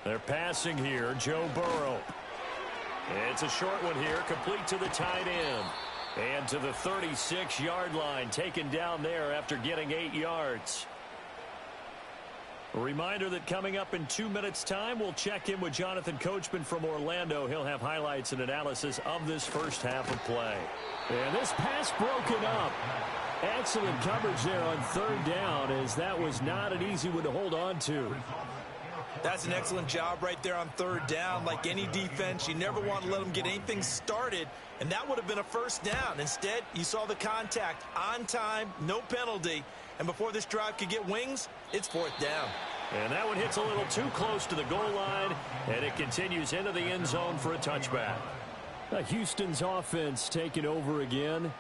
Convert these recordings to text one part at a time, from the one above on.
They're passing here, Joe Burrow. It's a short one here, complete to the tight end. And to the 36-yard line, taken down there after getting 8 yards. A reminder that coming up in 2 minutes' time, we'll check in with Jonathan Coachman from Orlando. He'll have highlights and analysis of this first half of play. And this pass broken up. Excellent coverage there on third down, as that was not an easy one to hold on to. That's an excellent job right there on third down. Like any defense, you never want to let them get anything started, and that would have been a first down. Instead, you saw the contact on time, no penalty, and before this drive could get wings, it's fourth down. And that one hits a little too close to the goal line, and it continues into the end zone for a touchback. Houston's offense taking over again.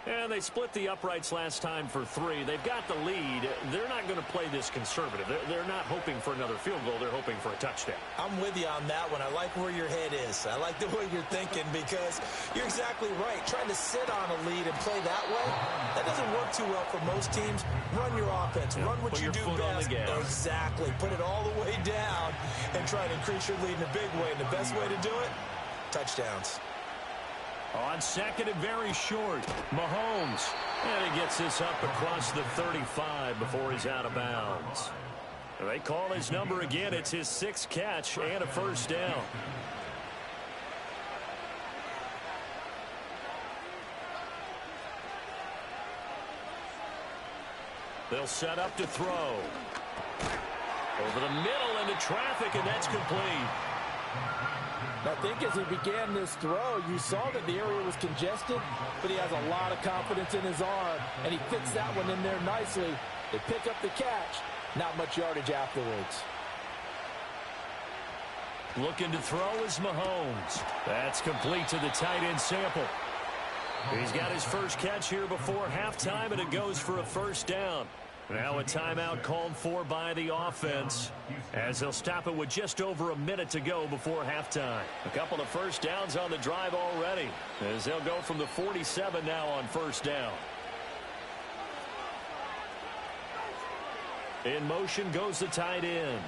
And they split the uprights last time for 3. They've got the lead. They're not going to play this conservative. They're not hoping for another field goal. They're hoping for a touchdown. I'm with you on that one. I like where your head is. I like the way you're thinking, because you're exactly right. Trying to sit on a lead and play that way, that doesn't work too well for most teams. Run your offense. Run what you do best. Exactly. Put it all the way down and try to increase your lead in a big way. And the best way to do it, touchdowns. On second and very short, Mahomes. And he gets this up across the 35 before he's out of bounds. They call his number again. It's his 6th catch and a first down. They'll set up to throw. Over the middle into traffic, and that's complete. I think as he began this throw, you saw that the area was congested, but he has a lot of confidence in his arm, and he fits that one in there nicely. They pick up the catch, not much yardage afterwards. Looking to throw is Mahomes. That's complete to the tight end Sample. He's got his first catch here before halftime, and it goes for a first down. Now a timeout called for by the offense, as they'll stop it with just over a minute to go before halftime. A couple of first downs on the drive already, as they'll go from the 47 now on first down. In motion goes the tight end.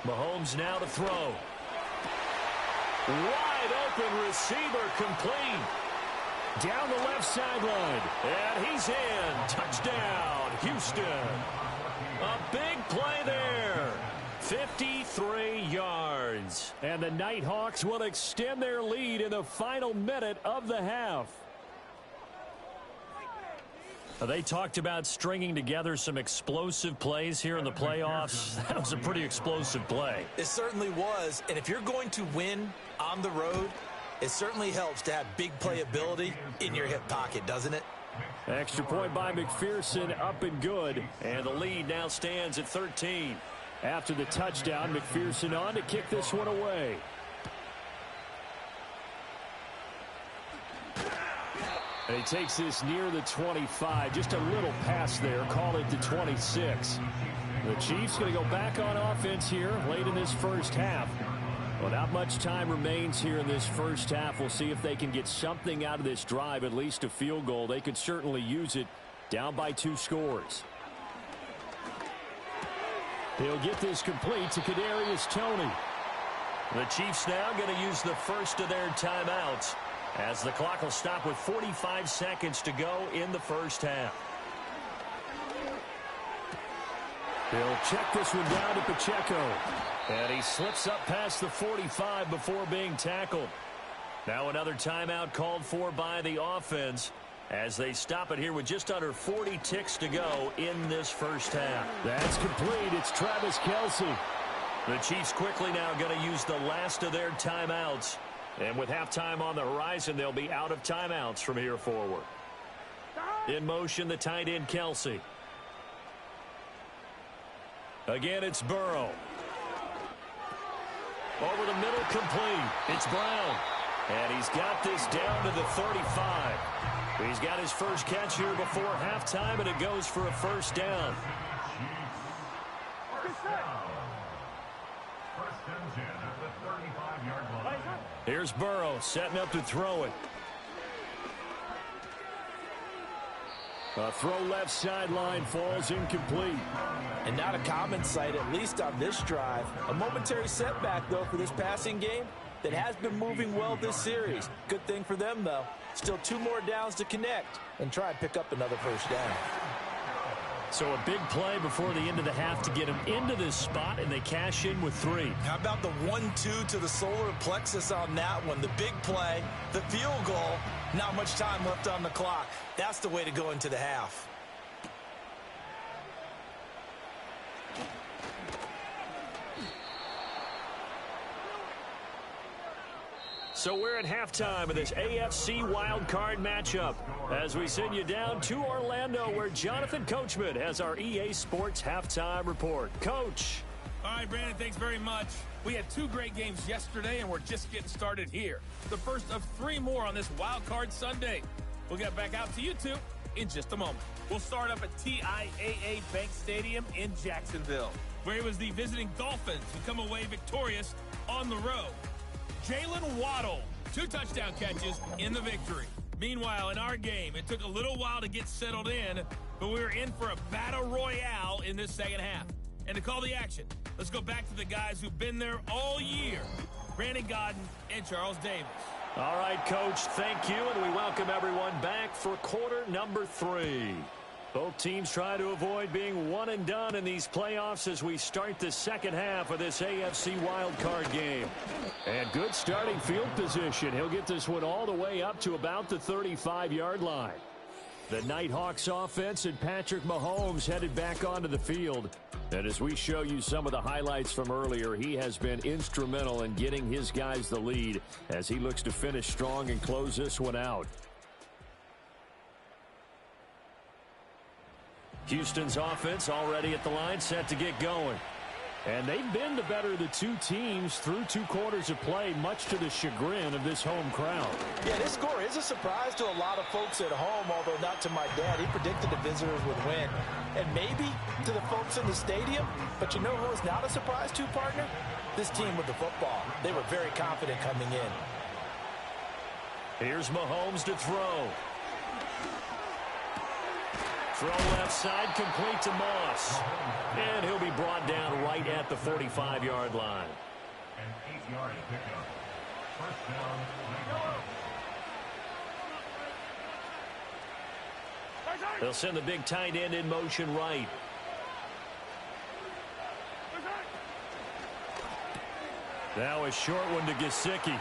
Mahomes now to throw. Wide open receiver, complete. Down the left sideline, and he's in. Touchdown, Houston. A big play there. 53 yards. And the Nighthawks will extend their lead in the final minute of the half. They talked about stringing together some explosive plays here in the playoffs. That was a pretty explosive play. It certainly was, and if you're going to win on the road, it certainly helps to have big playability in your hip pocket, doesn't it? Extra point by McPherson, up and good. And the lead now stands at 13. After the touchdown, McPherson on to kick this one away. And he takes this near the 25. Just a little pass there. Call it the 26. The Chiefs going to go back on offense here late in this first half. Well, not much time remains here in this first half. We'll see if they can get something out of this drive, at least a field goal. They could certainly use it, down by 2 scores. He'll get this complete to Kadarius Toney. The Chiefs now going to use the first of their timeouts, as the clock will stop with 45 seconds to go in the first half. He'll check this one down to Pacheco. And he slips up past the 45 before being tackled. Now another timeout called for by the offense, as they stop it here with just under 40 ticks to go in this first half. That's complete. It's Travis Kelce. The Chiefs quickly now going to use the last of their timeouts. And with halftime on the horizon, they'll be out of timeouts from here forward. In motion, the tight end Kelce. Again, it's Burrow. Over the middle, complete. It's Brown. And he's got this down to the 35. He's got his first catch here before halftime, and it goes for a first down. Here's Burrow setting up to throw it. A throw left sideline falls incomplete. And not a common sight, at least on this drive. A momentary setback, though, for this passing game that has been moving well this series. Good thing for them, though. Still 2 more downs to connect and try and pick up another first down. So a big play before the end of the half to get them into this spot, and they cash in with 3. How about the 1-2 to the solar plexus on that one? The big play, the field goal, not much time left on the clock. That's the way to go into the half. So we're at halftime of this AFC wildcard matchup as we send you down to Orlando where Jonathan Coachman has our EA Sports halftime report. Coach. All right, Brandon, thanks very much. We had 2 great games yesterday, and we're just getting started here. The first of 3 more on this wildcard Sunday. We'll get back out to you two in just a moment. We'll start up at TIAA Bank Stadium in Jacksonville, where it was the visiting Dolphins who come away victorious on the road. Jalen Waddle, 2 touchdown catches in the victory. Meanwhile, in our game, it took a little while to get settled in, but we were in for a battle royale in this second half. And to call the action, let's go back to the guys who've been there all year, Brandon Godden and Charles Davis. All right, Coach, thank you, and we welcome everyone back for quarter number 3. Both teams try to avoid being one and done in these playoffs as we start the second half of this AFC wildcard game. And good starting field position. He'll get this one all the way up to about the 35-yard line. The Nighthawks offense and Patrick Mahomes headed back onto the field. And as we show you some of the highlights from earlier, he has been instrumental in getting his guys the lead as he looks to finish strong and close this one out. Houston's offense already at the line, set to get going. And they've been the better of the 2 teams through 2 quarters of play, much to the chagrin of this home crowd. Yeah, this score is a surprise to a lot of folks at home, although not to my dad. He predicted the visitors would win. And maybe to the folks in the stadium. But you know who is not a surprise to, partner? This team with the football. They were very confident coming in. Here's Mahomes to throw. Throw left side, complete to Moss. And he'll be brought down right at the 45-yard line. An 8-yard pickup. First down. They'll send the big tight end in motion right. Now a short one to Gesicki.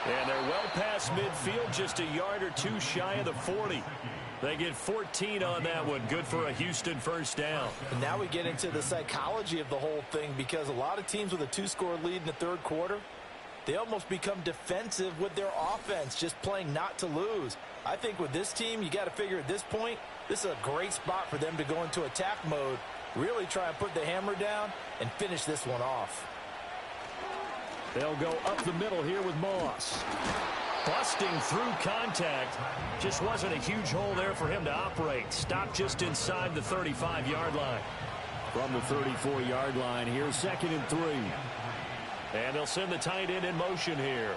And they're well past midfield, just a yard or 2 shy of the 40. They get 14 on that one. Good for a Houston first down. And now we get into the psychology of the whole thing, because a lot of teams with a 2-score lead in the third quarter, they almost become defensive with their offense, just playing not to lose. I think with this team, you got to figure at this point, this is a great spot for them to go into attack mode, really try and put the hammer down and finish this one off. They'll go up the middle here with Moss. Busting through contact. Just wasn't a huge hole there for him to operate. Stopped just inside the 35-yard line. From the 34-yard line here, 2nd and 3. And they'll send the tight end in motion here.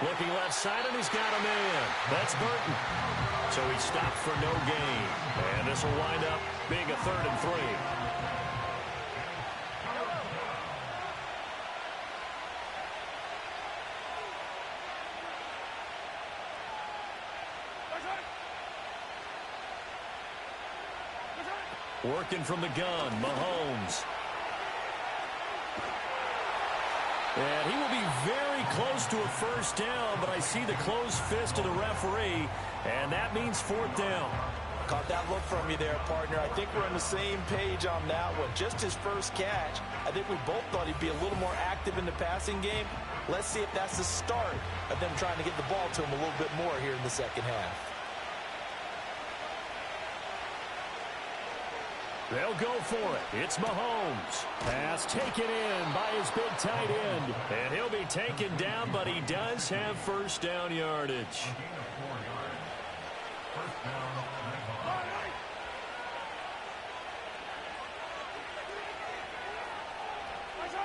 Looking left side, and he's got a man. That's Burton. So he stopped for no gain. And this will wind up being a 3rd and 3. Working from the gun, Mahomes. And he will be very close to a first down, but I see the closed fist of the referee, and that means 4th down. Caught that look from you there, partner. I think we're on the same page on that one. Just his first catch. I think we both thought he'd be a little more active in the passing game. Let's see if that's the start of them trying to get the ball to him a little bit more here in the second half. They'll go for it. It's Mahomes. Pass taken in by his big tight end. And he'll be taken down, but he does have first down yardage.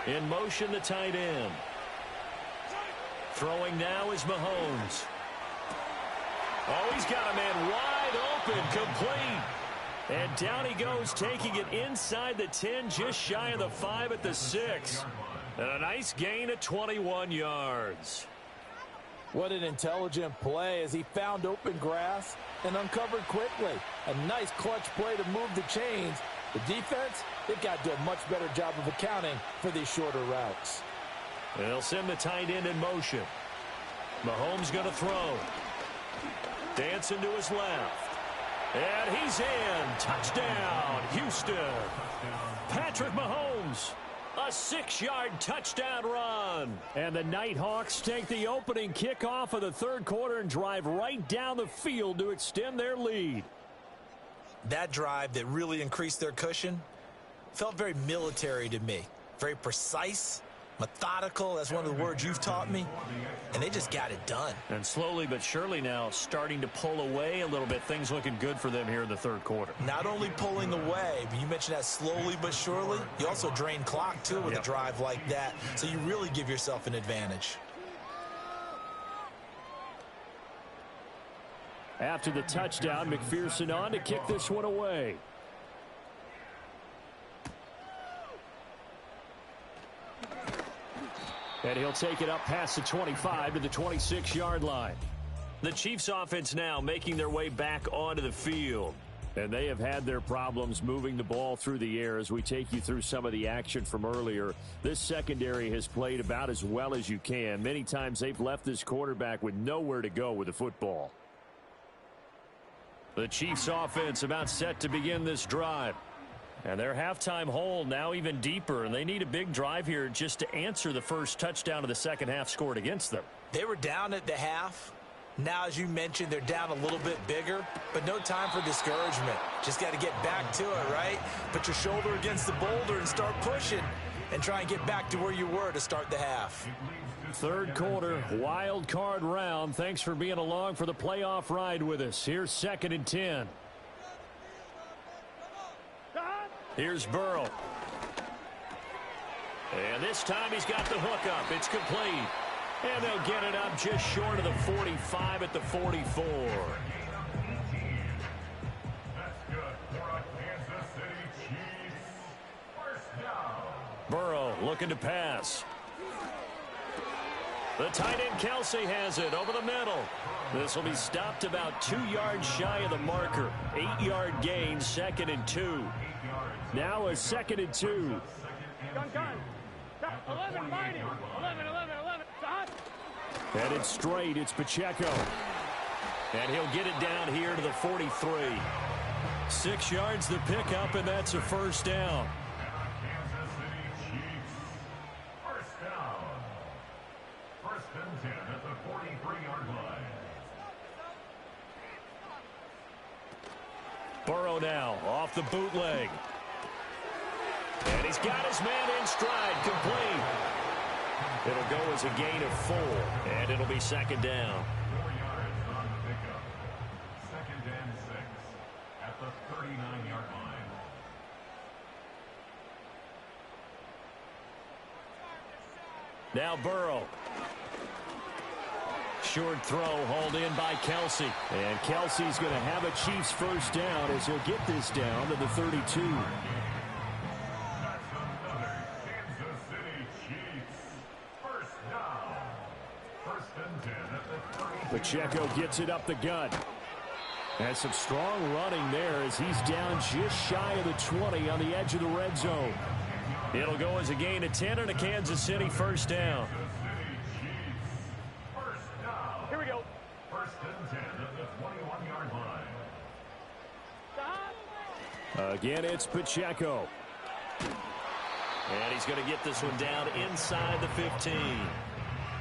In motion, the tight end. Throwing now is Mahomes. Oh, he's got a man wide open, complete. And down he goes, taking it inside the 10, just shy of the 5 at the 6. And a nice gain of 21 yards. What an intelligent play as he found open grass and uncovered quickly. A nice clutch play to move the chains. The defense, they've got to do a much better job of accounting for these shorter routes. And they'll send the tight end in motion. Mahomes going to throw. Dancing to his left. And he's in. Touchdown, Houston. Patrick Mahomes. A 6-yard touchdown run. And the Nighthawks take the opening kickoff of the third quarter and drive right down the field to extend their lead. That drive that really increased their cushion felt very military to me. Very precise, methodical. That's one of the words you've taught me. And they just got it done. And slowly but surely now starting to pull away a little bit. Things looking good for them here in the third quarter. Not only pulling away, but you mentioned that slowly but surely. You also drain clock, too, with a drive like that. So you really give yourself an advantage. After the touchdown, McPherson on to kick this one away. And he'll take it up past the 25 to the 26-yard line. The Chiefs offense now making their way back onto the field. And they have had their problems moving the ball through the air as we take you through some of the action from earlier. This secondary has played about as well as you can. Many times they've left this quarterback with nowhere to go with the football. The Chiefs offense about set to begin this drive. And their halftime hole now even deeper, and they need a big drive here just to answer the first touchdown of the second half scored against them. They were down at the half. Now, as you mentioned, they're down a little bit bigger, but no time for discouragement. Just got to get back to it, right? Put your shoulder against the boulder and start pushing and try and get back to where you were to start the half. Third quarter, wild card round. Thanks for being along for the playoff ride with us. Here's 2nd and 10. Here's Burrow. And this time he's got the hook up. It's complete. And they'll get it up just short of the 45 at the 44. Burrow looking to pass. The tight end Kelsey has it over the middle. This will be stopped about 2 yards shy of the marker. 8-yard gain, 2nd and 2. Now a 2nd and 2. Gun. 11, fighting. 11. Headed straight, it's Pacheco. And he'll get it down here to the 43. 6 yards the pickup, and that's a first down. Burrow now off the bootleg. And he's got his man in stride, complete. It'll go as a gain of 4, and it'll be 2nd down. 4 yards on the pickup. 2nd and 6 at the 39-yard line. Now Burrow. Short throw hauled in by Kelsey. And Kelsey's going to have a Chiefs first down as he'll get this down to the 32. That's another Kansas City Chiefs first down. 1st and 10 at the 30. Pacheco gets it up the gut. And some strong running there as he's down just shy of the 20 on the edge of the red zone. It'll go as a gain of 10 and a Kansas City first down. Here we go. 1st and 10 at the 21-yard line. Again, it's Pacheco. And he's going to get this one down inside the 15.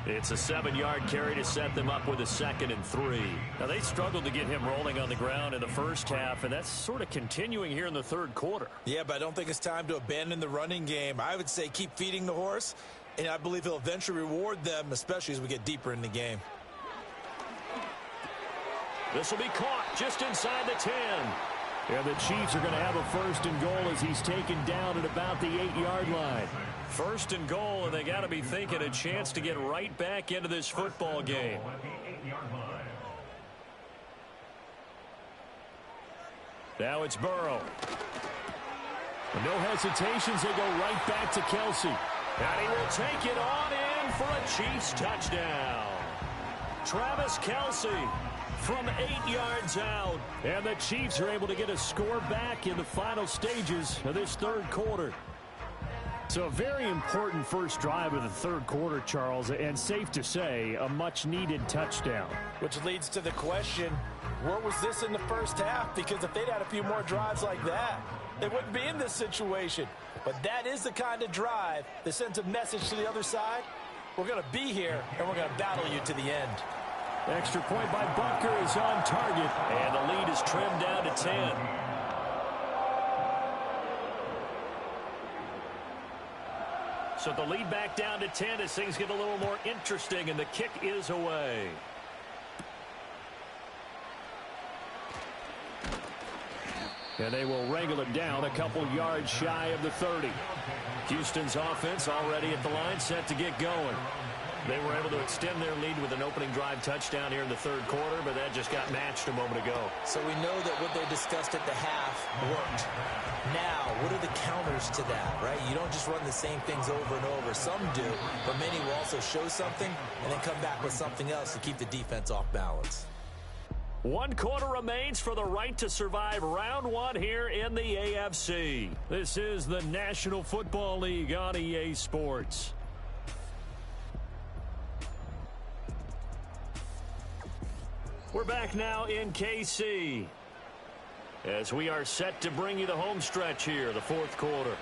It's a 7-yard carry to set them up with a 2nd and 3. Now, they struggled to get him rolling on the ground in the first half, and that's sort of continuing here in the third quarter. Yeah, but I don't think it's time to abandon the running game. I would say keep feeding the horse, and I believe he'll eventually reward them, especially as we get deeper in the game. This will be caught just inside the 10. And the Chiefs are going to have a 1st and goal as he's taken down at about the 8-yard line. 1st and goal, and they got to be thinking a chance to get right back into this football game. Now it's Burrow. No hesitations, they go right back to Kelsey. And he will take it on in for a Chiefs touchdown. Travis Kelsey from 8 yards out. And the Chiefs are able to get a score back in the final stages of this third quarter. So a very important first drive of the third quarter, Charles, and safe to say, a much-needed touchdown. Which leads to the question, where was this in the first half? Because if they'd had a few more drives like that, they wouldn't be in this situation. But that is the kind of drive that sends a message to the other side. We're going to be here, and we're going to battle you to the end. Extra point by Butker is on target, and the lead is trimmed down to 10. So the lead back down to 10 as things get a little more interesting, and the kick is away. And they will wrangle it down a couple yards shy of the 30. Houston's offense already at the line, set to get going. They were able to extend their lead with an opening drive touchdown here in the third quarter, but that just got matched a moment ago. So we know that what they discussed at the half worked. Now, what are the counters to that, right? You don't just run the same things over and over. Some do, but many will also show something and then come back with something else to keep the defense off balance. 1 quarter remains for the right to survive round one here in the AFC. This is the National Football League on EA Sports. We're back now in KC as we are set to bring you the home stretch here, the fourth quarter.